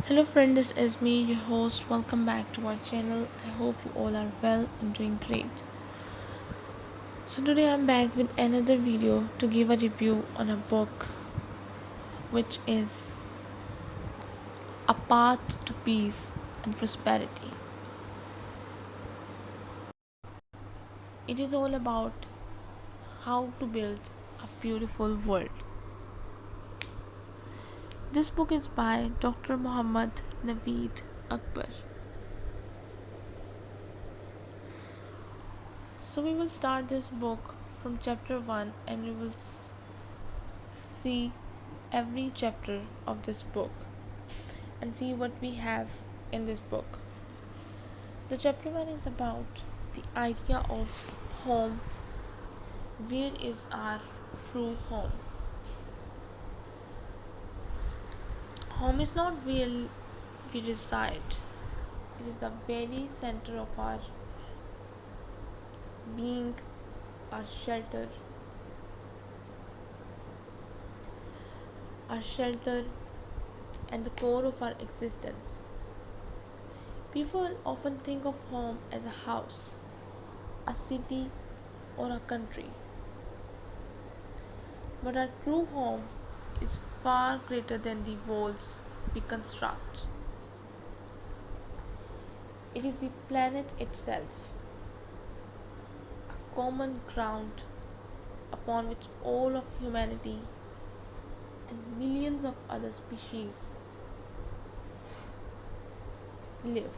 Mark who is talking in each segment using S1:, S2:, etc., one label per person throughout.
S1: Hello friend, this is me, your host. Welcome back to our channel. I hope you all are well and doing great. So today I'm back with another video to give a review on a book which is A Path to Peace and Prosperity. It is all about how to build a beautiful world. This book is by Dr. Muhammad Naveed Akbar. So we will start this book from chapter 1 and we will see every chapter of this book and see what we have in this book. The chapter 1 is about the idea of home. Where is our true home? Home is not where we reside, it is the very center of our being, our shelter, and the core of our existence. People often think of home as a house, a city, or a country, but our true home is far greater than the walls we construct. It is the planet itself, a common ground upon which all of humanity and millions of other species live.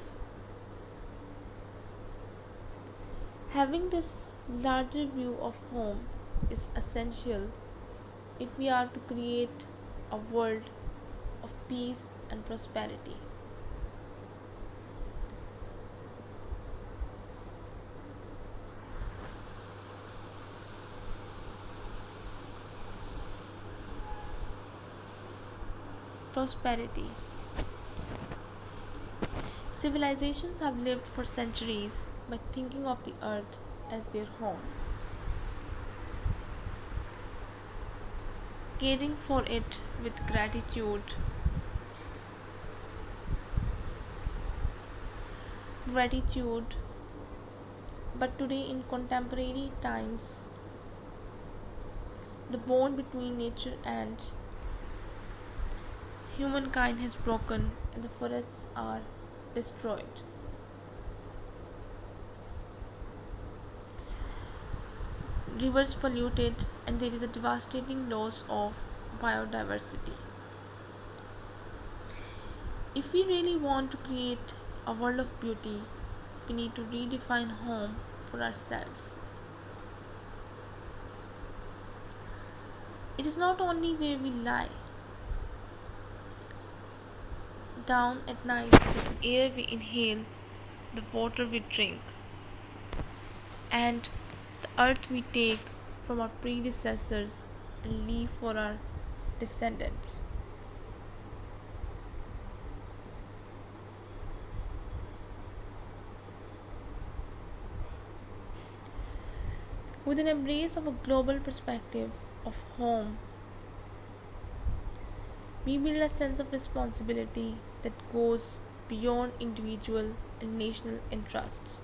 S1: Having this larger view of home is essential if we are to create a world of peace and prosperity. Prosperity. Civilizations have lived for centuries by thinking of the earth as their home, caring for it with gratitude. But today, in contemporary times, the bond between nature and humankind has broken and the forests are destroyed. Rivers polluted, and there is a devastating loss of biodiversity. If we really want to create a world of beauty, we need to redefine home for ourselves. It is not only where we lie down at night, the air we inhale, the water we drink, and the earth we take from our predecessors and leave for our descendants. With an embrace of a global perspective of home, we build a sense of responsibility that goes beyond individual and national interests.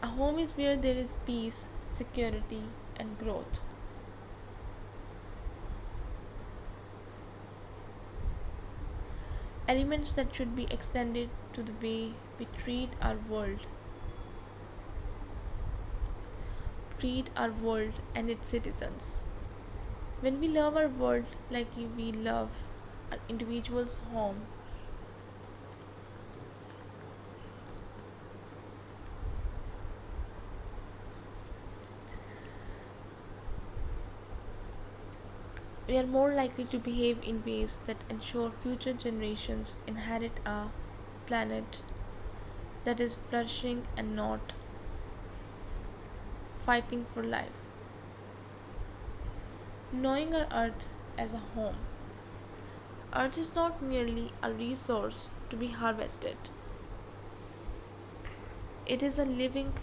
S1: A home is where there is peace, security, and growth. Elements that should be extended to the way we treat our world and its citizens. When we love our world like we love our individual's home, we are more likely to behave in ways that ensure future generations inherit a planet that is flourishing and not fighting for life. Knowing our earth as a home. Earth is not merely a resource to be harvested, it is a living,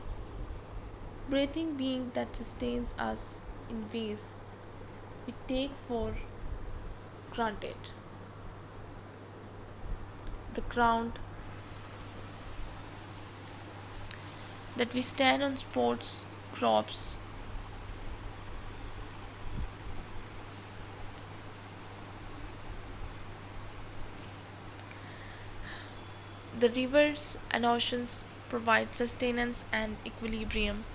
S1: breathing being that sustains us in ways we take for granted. The ground that we stand on sports crops, the rivers and oceans provide sustenance and equilibrium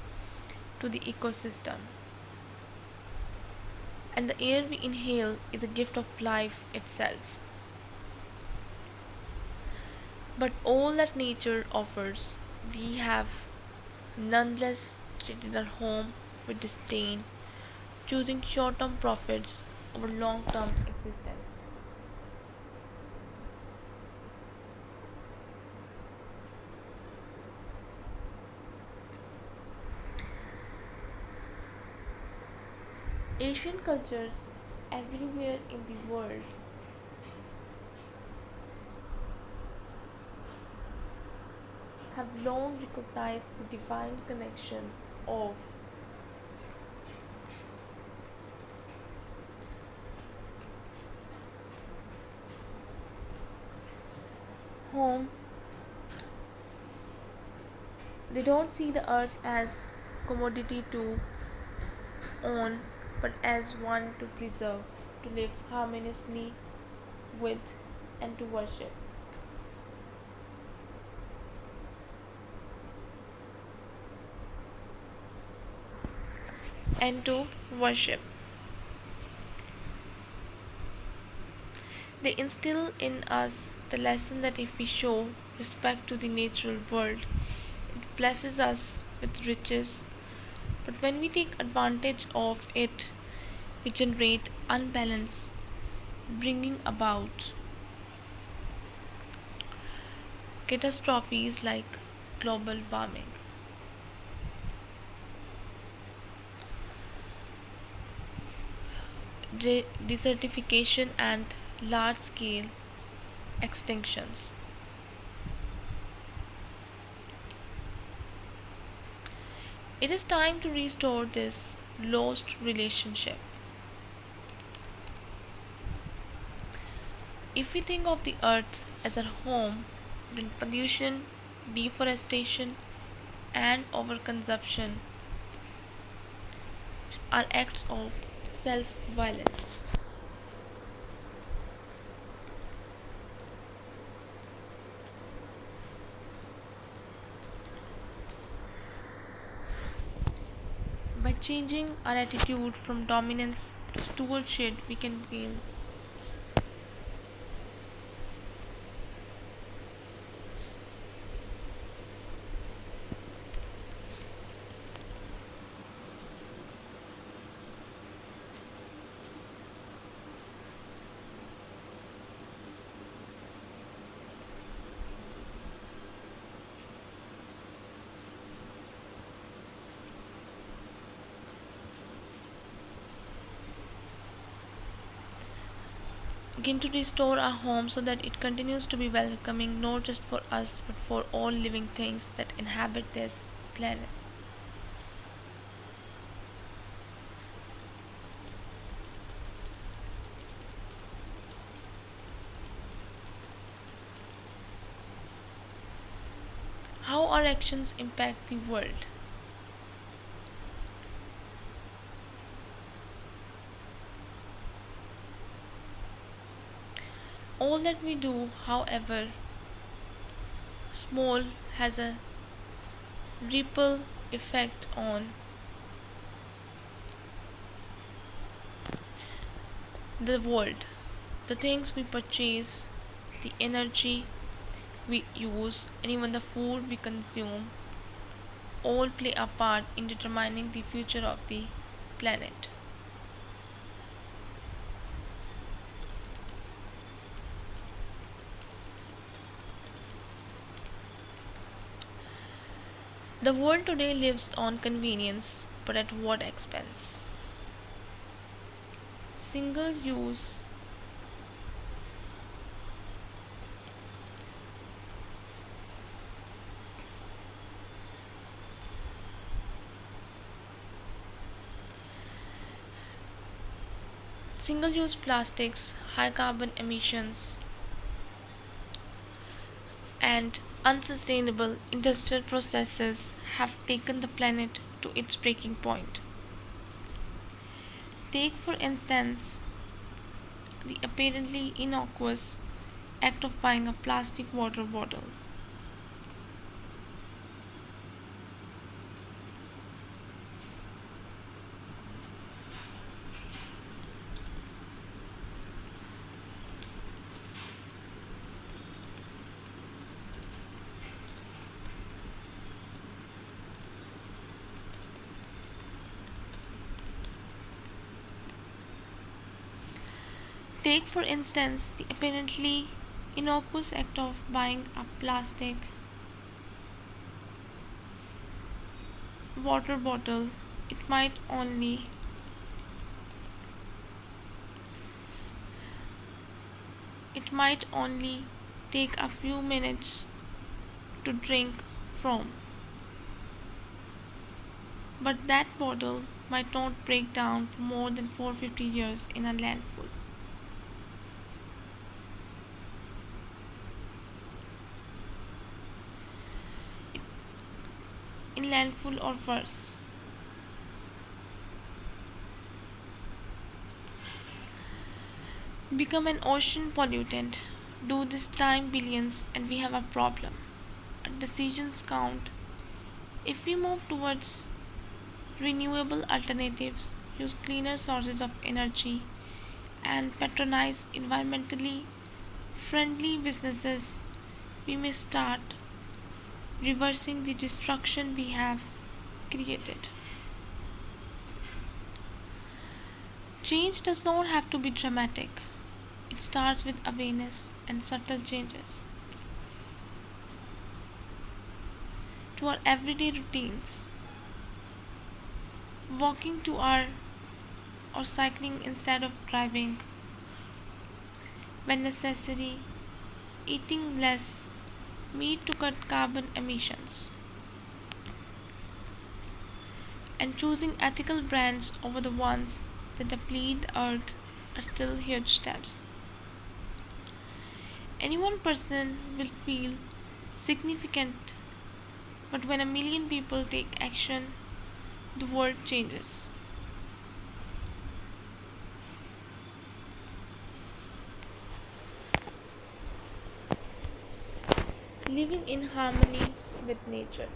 S1: to the ecosystem, and the air we inhale is a gift of life itself. But all that nature offers, we have nonetheless treated our home with disdain, choosing short term profits over long term existence. Asian cultures everywhere in the world have long recognized the divine connection of home. They don't see the earth as commodity to own, but as one to preserve, to live harmoniously with, and to worship. And to worship. They instill in us the lesson that if we show respect to the natural world, it blesses us with riches, but when we take advantage of it, we generate unbalance, bringing about catastrophes like global warming, desertification, and large scale extinctions. It is time to restore this lost relationship. If we think of the earth as our home, then pollution, deforestation, and overconsumption are acts of self violence. By changing our attitude from dominance to stewardship, we can gain. Begin to restore our home so that it continues to be welcoming not just for us but for all living things that inhabit this planet. How our actions impact the world. All that we do, however small, has a ripple effect on the world. The things we purchase, the energy we use, and even the food we consume all play a part in determining the future of the planet. The world today lives on convenience, but at what expense? Single use Single-use plastics, high carbon emissions, and unsustainable industrial processes have taken the planet to its breaking point. Take, for instance, the apparently innocuous act of buying a plastic water bottle. Take, for instance, the apparently innocuous act of buying a plastic water bottle. It might only it might only take a few minutes to drink from, but that bottle might not break down for more than 450 years in a landfill. In landfill or worse. Become an ocean pollutant. Do this time billions and we have a problem. Our decisions count. If we move towards renewable alternatives, use cleaner sources of energy, and patronize environmentally friendly businesses, we may start reversing the destruction we have created. Change does not have to be dramatic. It starts with awareness and subtle changes to our everyday routines. Walking to our or cycling instead of driving when necessary, eating less meat to cut carbon emissions, and choosing ethical brands over the ones that deplete the earth are still huge steps. Any one person will feel significant, but when a million people take action, the world changes. Living in harmony with nature.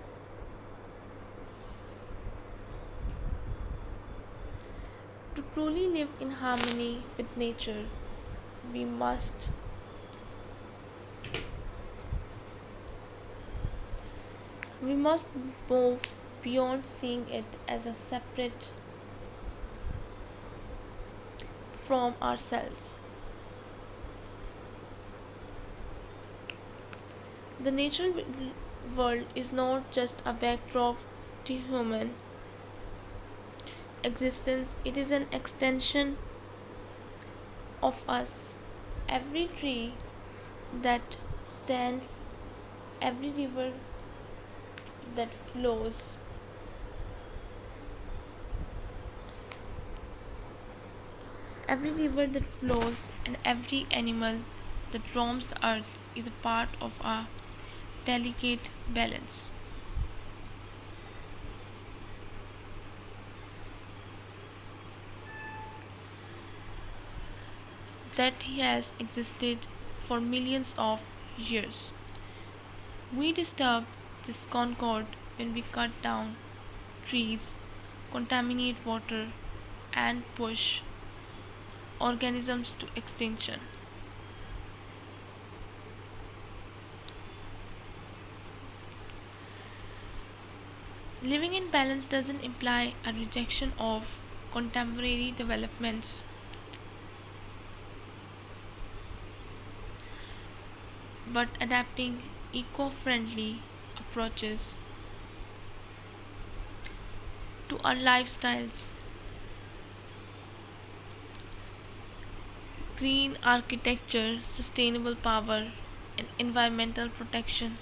S1: To truly live in harmony with nature, we must we must move beyond seeing it as a separate from ourselves. The natural world is not just a backdrop to human existence, it is an extension of us. Every tree that stands, every river that flows, and every animal that roams the earth is a part of a delicate balance that has existed for millions of years. We disturb this concord when we cut down trees, contaminate water, and push organisms to extinction. Living in balance doesn't imply a rejection of contemporary developments, but adapting eco friendly approaches to our lifestyles. Green architecture, sustainable power, and environmental protection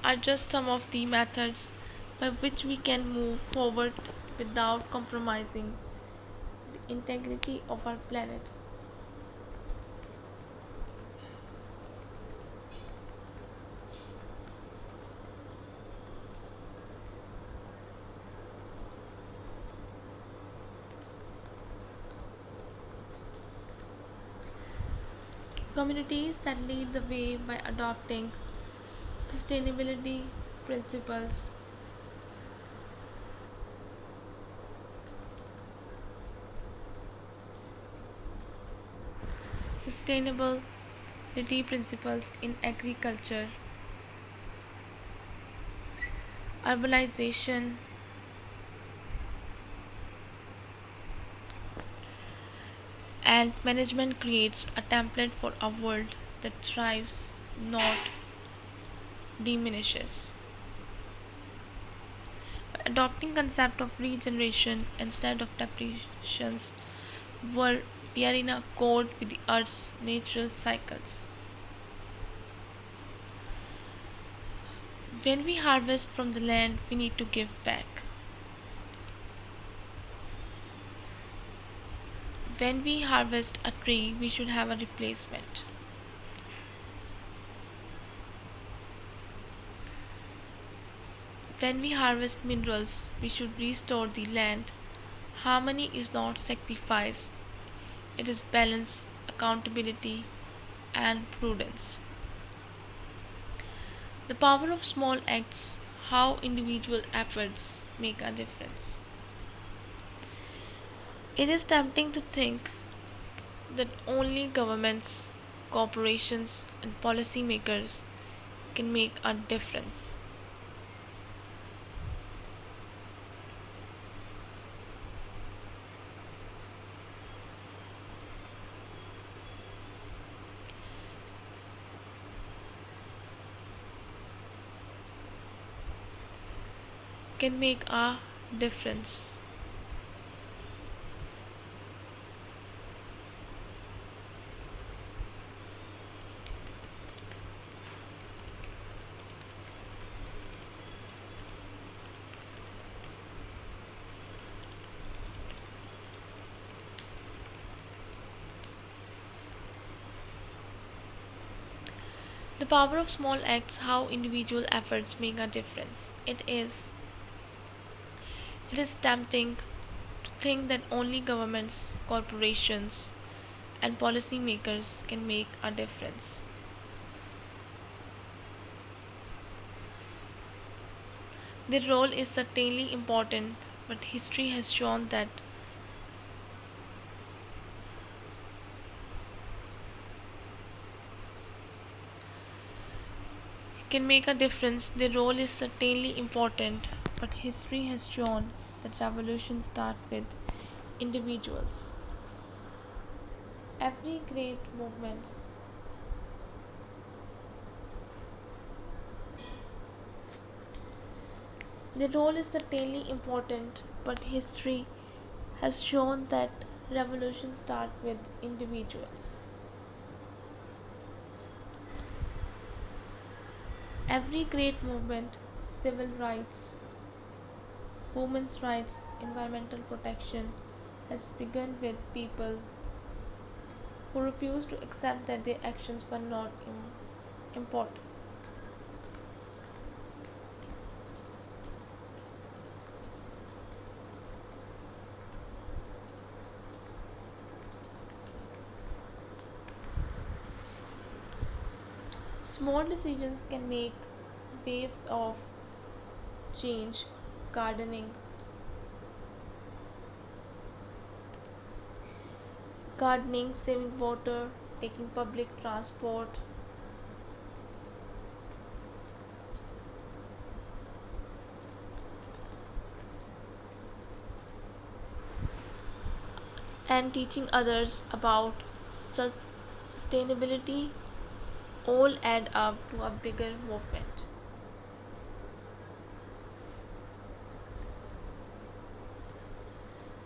S1: are just some of the methods by which we can move forward without compromising the integrity of our planet. Communities that lead the way by adopting sustainability principles. Sustainability principles in agriculture, urbanization, and management creates a template for a world that thrives, not diminishes. By adopting concept of regeneration instead of depletions, we are in accord with the Earth's natural cycles. When we harvest from the land, we need to give back. When we harvest a tree, we should have a replacement. When we harvest minerals, we should restore the land. Harmony is not sacrifice, it is balance, accountability, and prudence. The power of small acts, how individual efforts make a difference. It is tempting to think that only governments, corporations, and policymakers can make a difference. Can make a difference. The power of small acts, how individual efforts make a difference. It is tempting to think that only governments, corporations, and policymakers can make a difference. Their role is certainly important, but history has shown that can make a difference. Their role is certainly important, but history has shown that revolutions start with individuals. Every great movement Their role is certainly important, but history has shown that revolutions start with individuals. Every great movement, civil rights, women's rights, environmental protection, has begun with people who refused to accept that their actions were not important. Small decisions can make waves of change. Gardening, saving water, taking public transport, and teaching others about sustainability all add up to a bigger movement.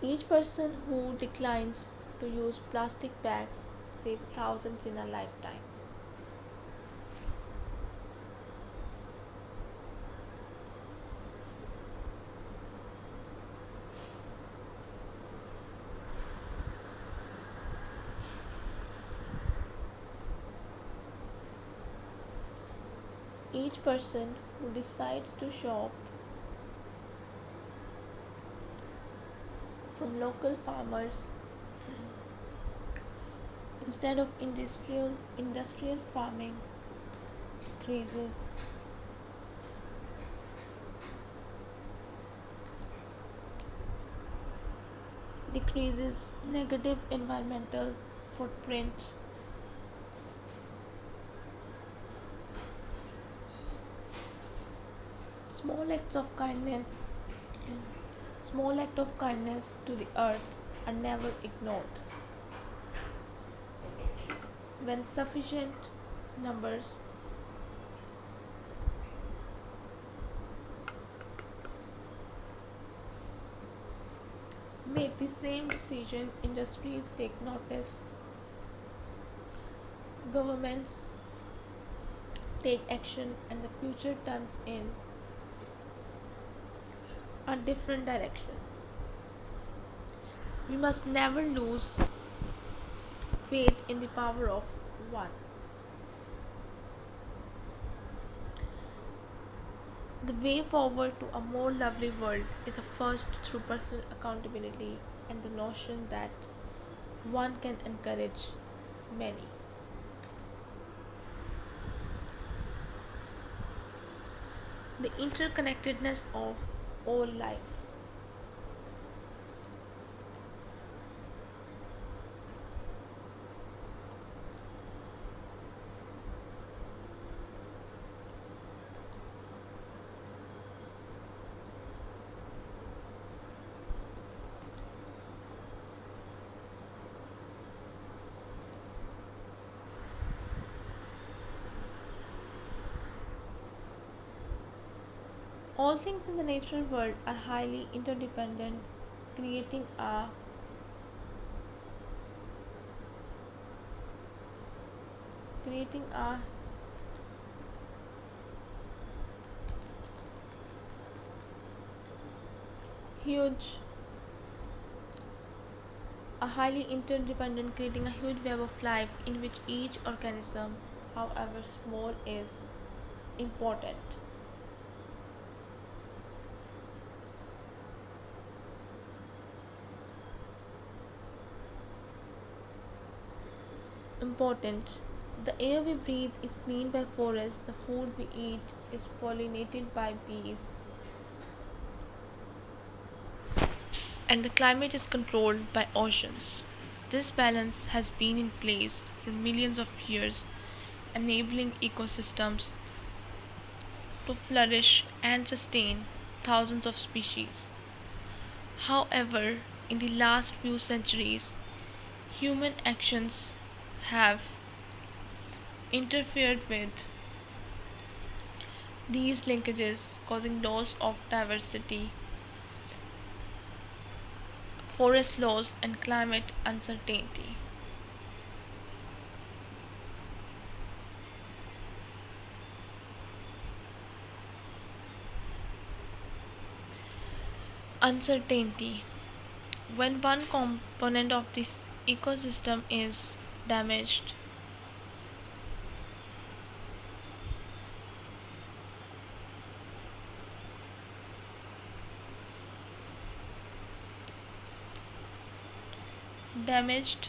S1: Each person who declines to use plastic bags saves thousands in a lifetime. Each person who decides to shop from local farmers instead of industrial farming decreases decreases negative environmental footprint. Small acts of kindness small act of kindness to the earth are never ignored. When sufficient numbers make the same decision, industries take notice, governments take action, and the future turns in a different direction. We must never lose faith in the power of one. The way forward to a more lovely world is first through personal accountability and the notion that one can encourage many. The interconnectedness of all life. All things in the natural world are highly interdependent, creating a creating huge highly interdependent, creating a huge web of life in which each organism, however small, is important. Important. The air we breathe is cleaned by forests, the food we eat is pollinated by bees, and the climate is controlled by oceans. This balance has been in place for millions of years, enabling ecosystems to flourish and sustain thousands of species. However, in the last few centuries, human actions have interfered with these linkages, causing loss of diversity, forest loss, and climate uncertainty. Uncertainty. When one component of this ecosystem is damaged, damaged,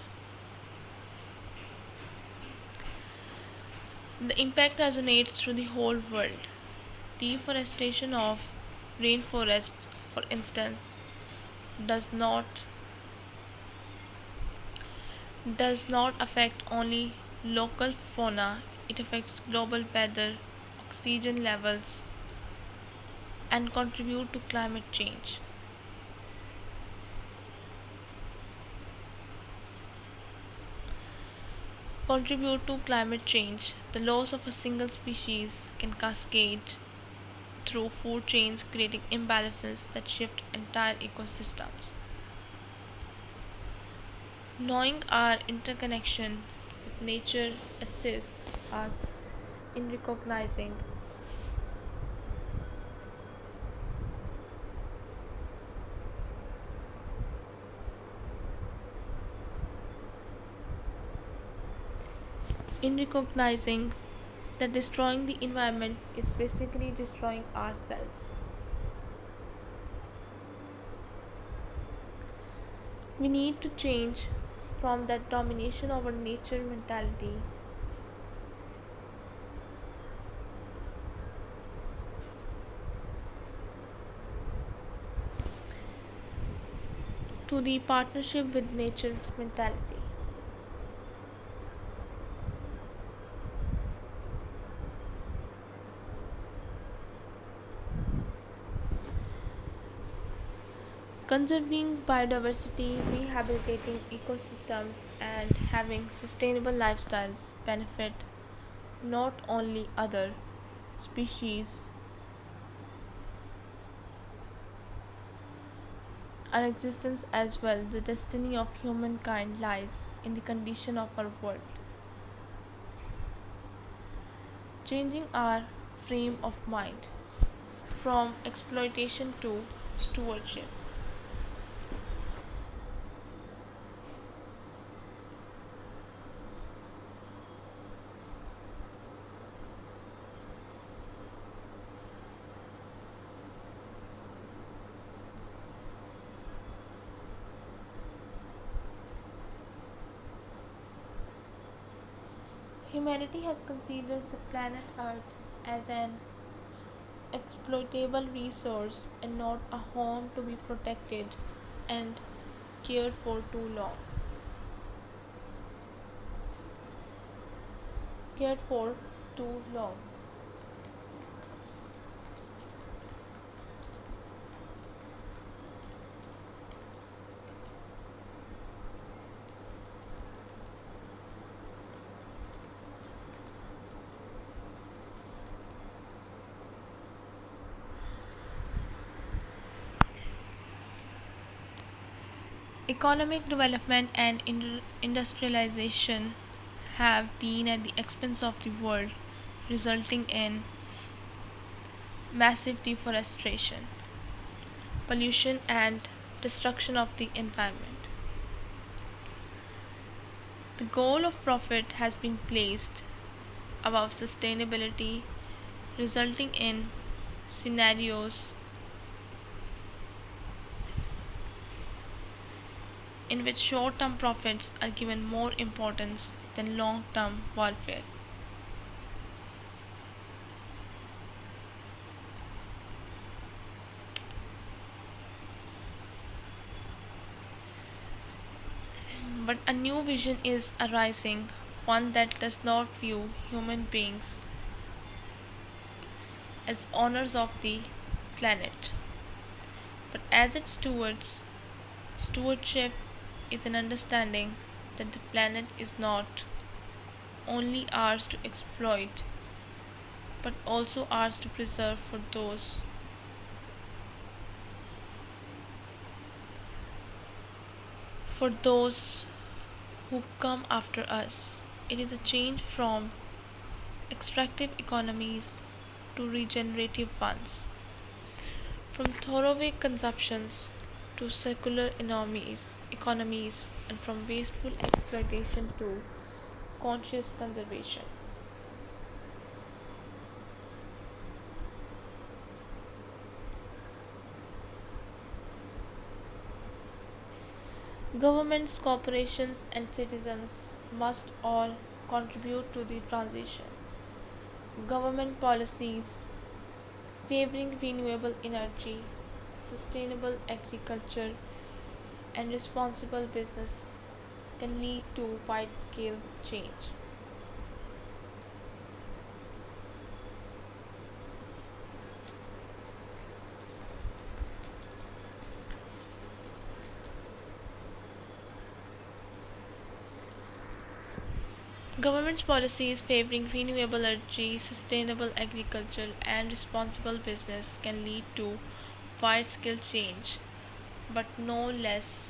S1: the impact resonates through the whole world. Deforestation of rainforests, for instance, does not does not affect only local fauna, it affects global weather, oxygen levels, and contribute to climate change. The loss of a single species can cascade through food chains, creating imbalances that shift entire ecosystems. Knowing our interconnection with nature assists us in recognizing that destroying the environment is basically destroying ourselves. We need to change from that domination over nature mentality to the partnership with nature mentality. Conserving biodiversity, rehabilitating ecosystems, and having sustainable lifestyles benefit not only other species, our existence as well. The destiny of humankind lies in the condition of our world. Changing our frame of mind from exploitation to stewardship. Humanity has considered the planet Earth as an exploitable resource and not a home to be protected and cared for too long. Cared for too long. Economic development and industrialization have been at the expense of the world, resulting in massive deforestation, pollution, and destruction of the environment. The goal of profit has been placed above sustainability, resulting in scenarios in which short term profits are given more importance than long term welfare. But a new vision is arising, one that does not view human beings as owners of the planet, but as its stewards. Stewardship is an understanding that the planet is not only ours to exploit, but also ours to preserve for those who come after us. It is a change from extractive economies to regenerative ones, from throwaway consumptions to circular economies, and from wasteful exploitation to conscious conservation. Governments, corporations, and citizens must all contribute to the transition. Government policies favoring renewable energy, sustainable agriculture, and responsible business can lead to wide scale change. Government policies favoring renewable energy, sustainable agriculture, and responsible business can lead to wide scale change, but no less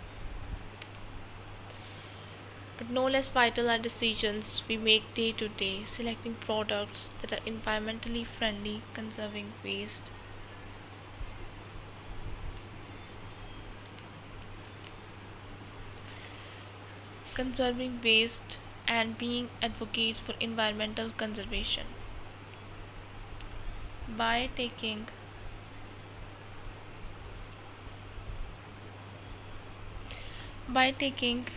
S1: vital are decisions we make day to day, selecting products that are environmentally friendly, conserving waste, and being advocates for environmental conservation. By taking by taking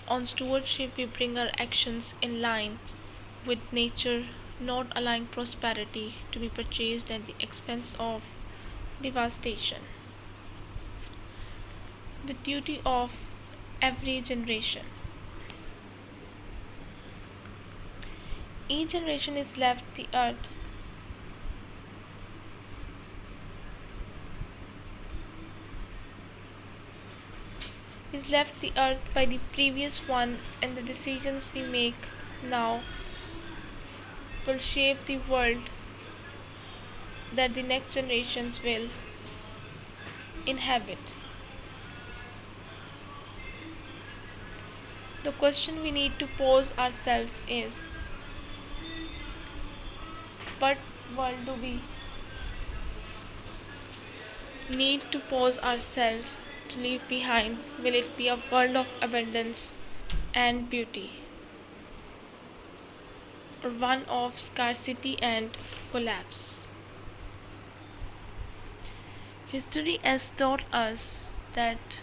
S1: on stewardship, we bring our actions in line with nature, not allowing prosperity to be purchased at the expense of devastation. The duty of every generation. Each generation is left the earth by the previous one, and the decisions we make now will shape the world that the next generations will inhabit. The question we need to pose ourselves is, what world do we need to pose ourselves to leave behind? Will it be a world of abundance and beauty, or one of scarcity and collapse? History has taught us that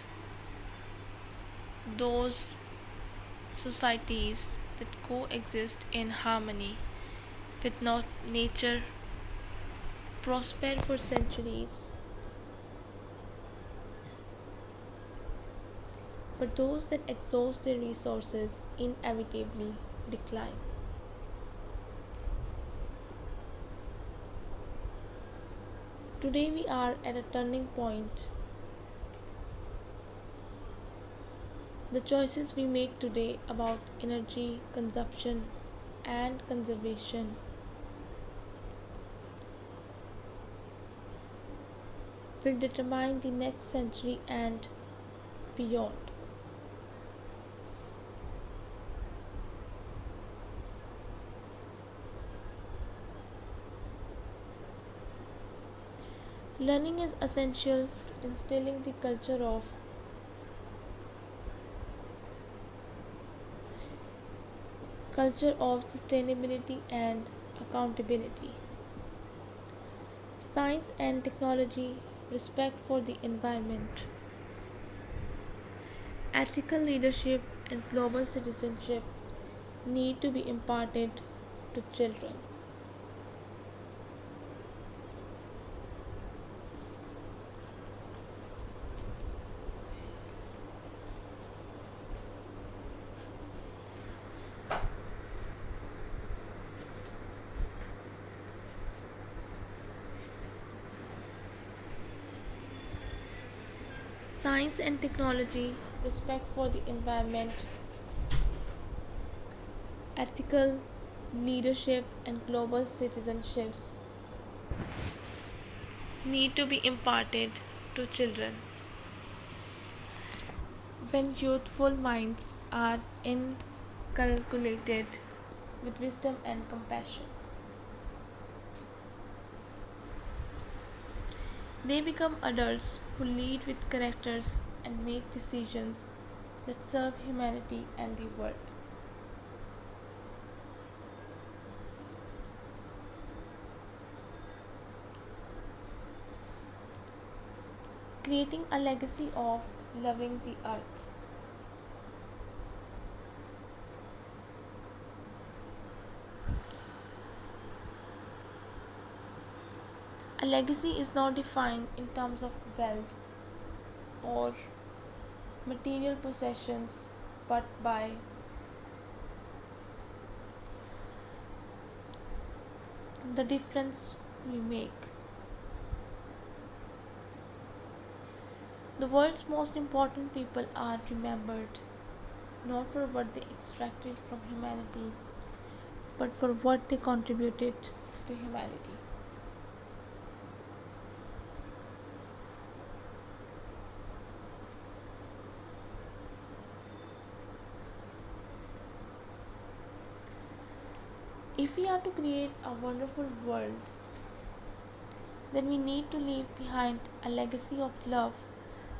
S1: those societies that coexist in harmony with nature prosper for centuries, but those that exhaust their resources inevitably decline. Today we are at a turning point. The choices we make today about energy consumption and conservation will determine the next century and beyond. Learning is essential to instilling the culture of sustainability and accountability. Science and technology, respect for the environment, ethical leadership, and global citizenship need to be imparted to children. Science and technology, respect for the environment, ethical leadership, and global citizenships need to be imparted to children. When youthful minds are inculcated with wisdom and compassion, they become adults who lead with characters and make decisions that serve humanity and the world. Creating a legacy of loving the earth. A legacy is not defined in terms of wealth or material possessions, but by the difference we make. The world's most important people are remembered not for what they extracted from humanity, but for what they contributed to humanity. If we are to create a wonderful world, then we need to leave behind a legacy of love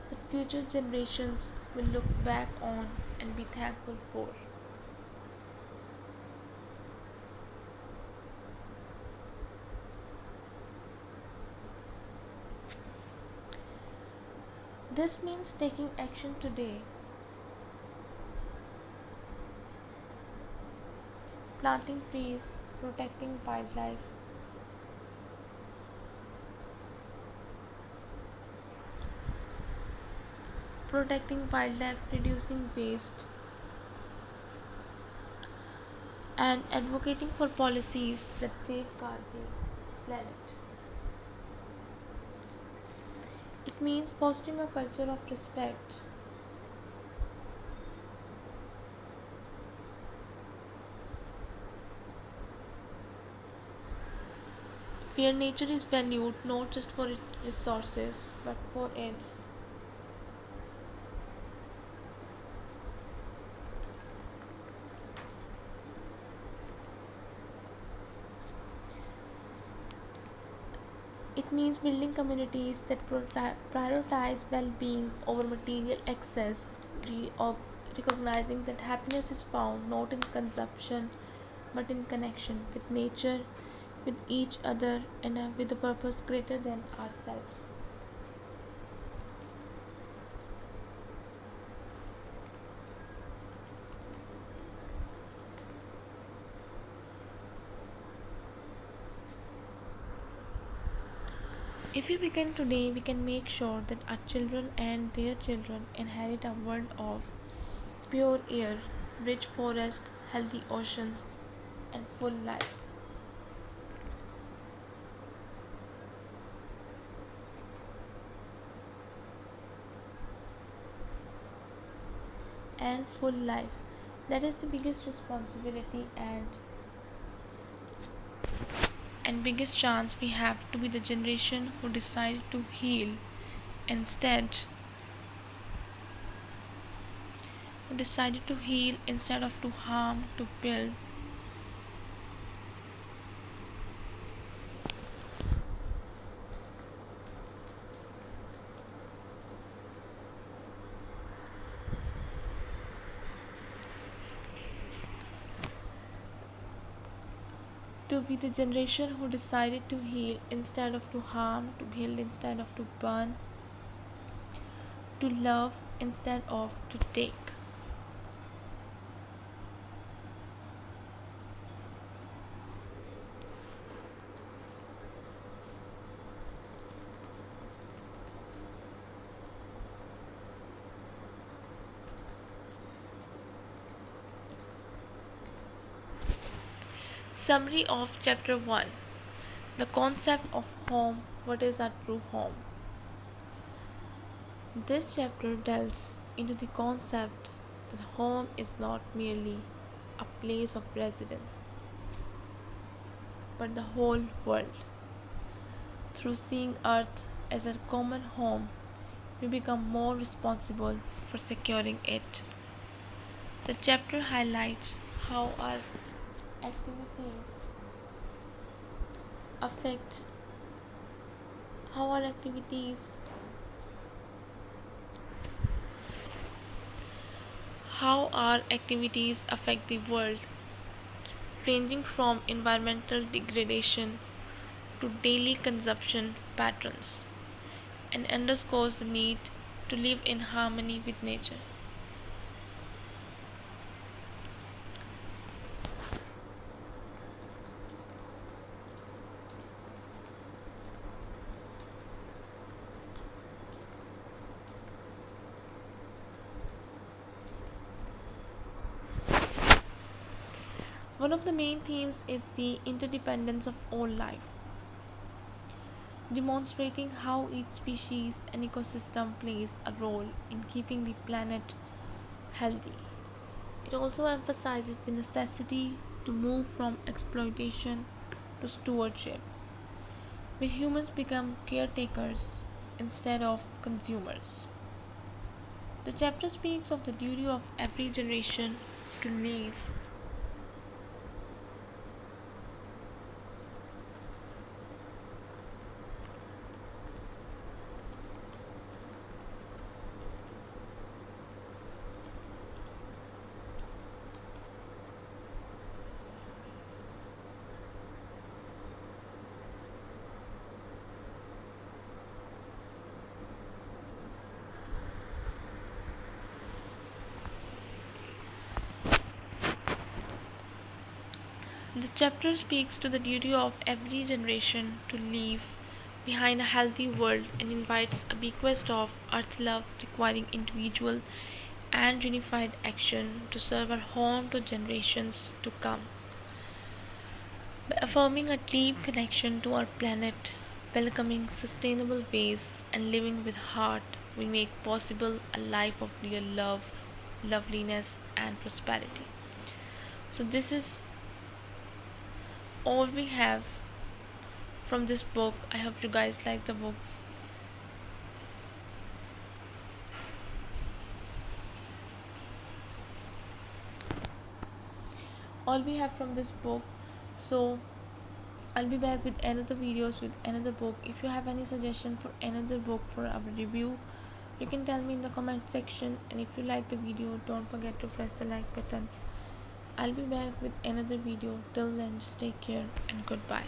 S1: that future generations will look back on and be thankful for. This means taking action today, planting trees, protecting wildlife, reducing waste, and advocating for policies that safeguard the planet. It means fostering a culture of respect where nature is valued not just for its resources but for its it means building communities that prioritize well-being over material excess, recognizing that happiness is found not in consumption but in connection with nature, with each other, and with a purpose greater than ourselves. If we begin today, we can make sure that our children and their children inherit a world of pure air, rich forests, healthy oceans, and full life. And full life. That is the biggest responsibility and biggest chance we have to be the generation who decided to heal instead instead of to harm, to build. To be the generation who decided to heal instead of to harm, to build instead of to burn, to love instead of to take. Summary of Chapter 1. The concept of home. What is our true home? This chapter delves into the concept that home is not merely a place of residence, but the whole world. Through seeing Earth as a common home, we become more responsible for securing it. The chapter highlights how our activities affect how our activities affect the world, ranging from environmental degradation to daily consumption patterns, and underscores the need to live in harmony with nature. One of the main themes is the interdependence of all life, demonstrating how each species and ecosystem plays a role in keeping the planet healthy. It also emphasizes the necessity to move from exploitation to stewardship, where humans become caretakers instead of consumers. The chapter speaks of the duty of every generation to leave The chapter speaks to the duty of every generation to leave behind a healthy world and invites a bequest of earth love requiring individual and unified action to serve our home to generations to come. By affirming a deep connection to our planet, welcoming sustainable ways, and living with heart, we make possible a life of real love, loveliness, and prosperity. So, this is all we have from this book. I hope you guys like the book. All we have from this book. So, I'll be back with another videos with another book. If you have any suggestion for another book for our review, you can tell me in the comment section. And if you like the video, don't forget to press the like button. I'll be back with another video. Till then, just take care and goodbye.